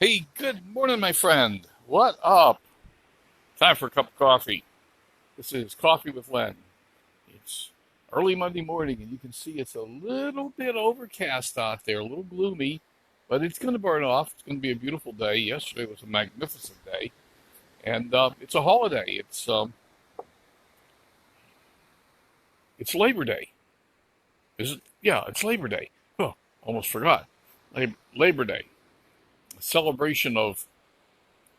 Hey, good morning, my friend. What up? Time for a cup of coffee. This is Coffee with Len. It's early Monday morning, and you can see it's a little bit overcast out there, a little gloomy, but it's going to burn off. It's going to be a beautiful day. Yesterday was a magnificent day, and it's a holiday. It's Labor Day. Is it? Yeah, it's Labor Day. Oh, almost forgot. Labor Day, a celebration of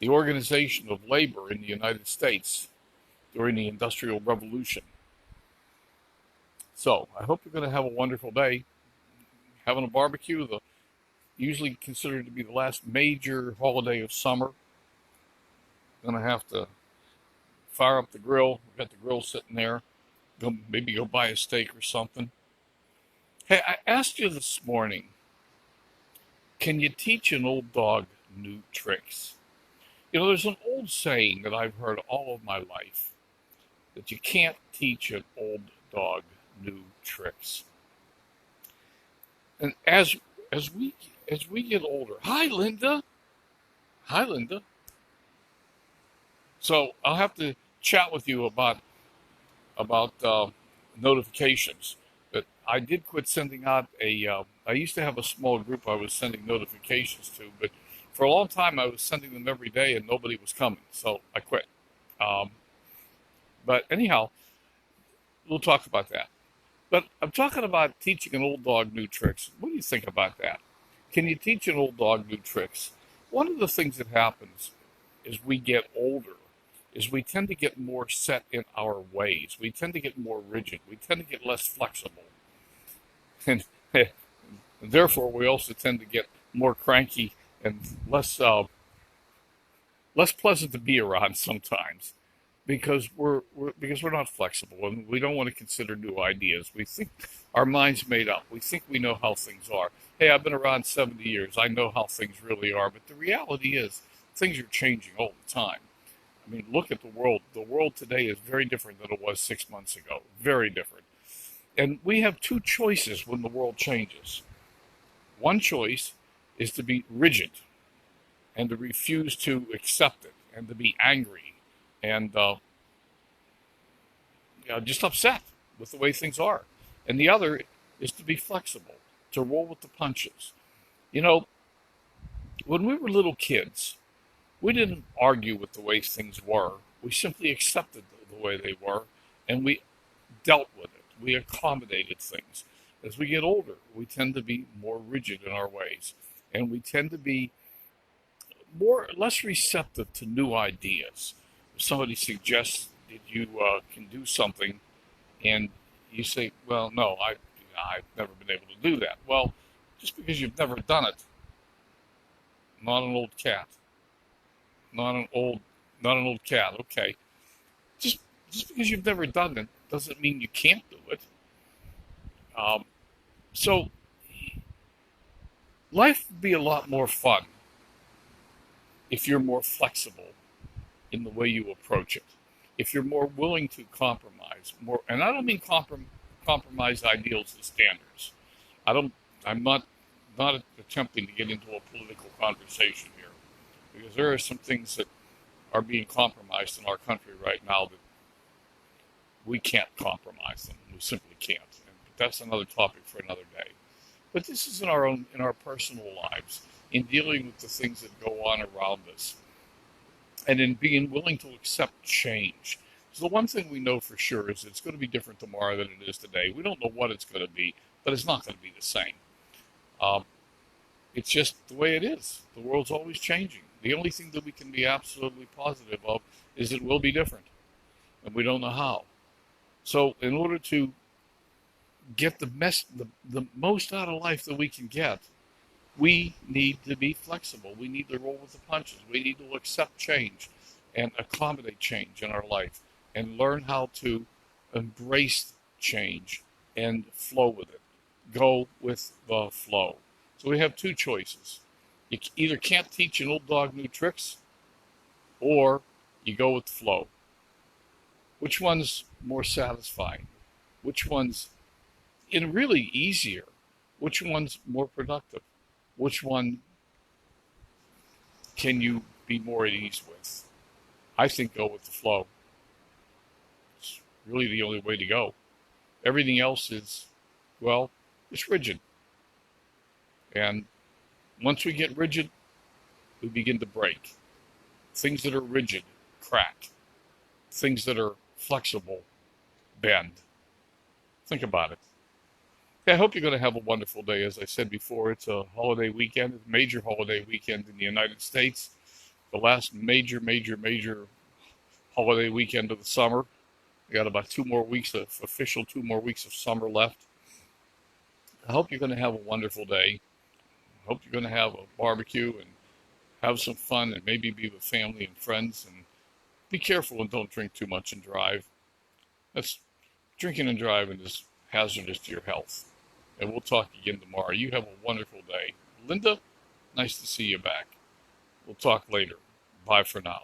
the organization of labor in the United States during the Industrial Revolution. So I hope you're going to have a wonderful day. Having a barbecue, the usually considered to be the last major holiday of summer. Going to have to fire up the grill. We've got the grill sitting there. Maybe go buy a steak or something. Hey, I asked you this morning, can you teach an old dog new tricks? There's an old saying that I've heard all of my life that you can't teach an old dog new tricks. And as we get older, hi Linda, hi Linda. So I'll have to chat with you about notifications. But I did quit sending out I used to have a small group I was sending notifications to, but for a long time I was sending them every day and nobody was coming, so I quit. Um, but anyhow, we'll talk about that. But I'm talking about teaching an old dog new tricks. What do you think about that? Can you teach an old dog new tricks? One of the things that happens as we get older is we tend to get more set in our ways. We tend to get more rigid. We tend to get less flexible. And therefore, we also tend to get more cranky and less pleasant to be around sometimes because we're not flexible and we don't want to consider new ideas. We think our mind's made up. We think we know how things are. Hey, I've been around 70 years. I know how things really are. But the reality is things are changing all the time. I mean, look at the world. The world today is very different than it was 6 months ago. Very different. And we have two choices when the world changes. One choice is to be rigid and to refuse to accept it and to be angry and just upset with the way things are. And the other is to be flexible, to roll with the punches. You know, when we were little kids, we didn't argue with the way things were. We simply accepted the way they were and we dealt with it. We accommodated things. As we get older, we tend to be more rigid in our ways and we tend to be less receptive to new ideas. If somebody suggests that you can do something, and you say, "Well, no, I've never been able to do that." Well, just because you've never done it, not an old cat, not an old, not an old cat. Okay, just just because you've never done it doesn't mean you can't do it. Um, so life would be a lot more fun if you're more flexible in the way you approach it. If you're more willing to compromise, and I don't mean compromise ideals and standards. I don't. I'm not attempting to get into a political conversation here, because there are some things that are being compromised in our country right now that we can't compromise them. We simply can't. And that's another topic for another day. But this is in our personal lives, in dealing with the things that go on around us and in being willing to accept change. So the one thing we know for sure is it's going to be different tomorrow than it is today. We don't know what it's going to be, but it's not going to be the same. Um, it's just the way it is. The world's always changing. The only thing that we can be absolutely positive of is it will be different, and we don't know how. So in order to get the most out of life that we can get, we need to be flexible. We need to roll with the punches. We need to accept change and accommodate change in our life and learn how to embrace change and flow with it. Go with the flow. So we have two choices. You either can't teach an old dog new tricks or you go with the flow. Which one's more satisfying? Which one's really easier? Which one's more productive? Which one can you be more at ease with? I think go with the flow. It's really the only way to go. Everything else is, well, it's rigid. And once we get rigid, we begin to break. Things that are rigid crack. Things that are flexible bend. Think about it. I hope you're going to have a wonderful day. As I said before, it's a holiday weekend, a major holiday weekend in the United States. The last major holiday weekend of the summer. We got about 2 more weeks of official 2 more weeks of summer left. I hope you're going to have a wonderful day. I hope you're going to have a barbecue and have some fun and maybe be with family and friends. And be careful and don't drink too much and drive. Drinking and driving is hazardous to your health. And we'll talk again tomorrow. You have a wonderful day. Linda, nice to see you back. We'll talk later. Bye for now.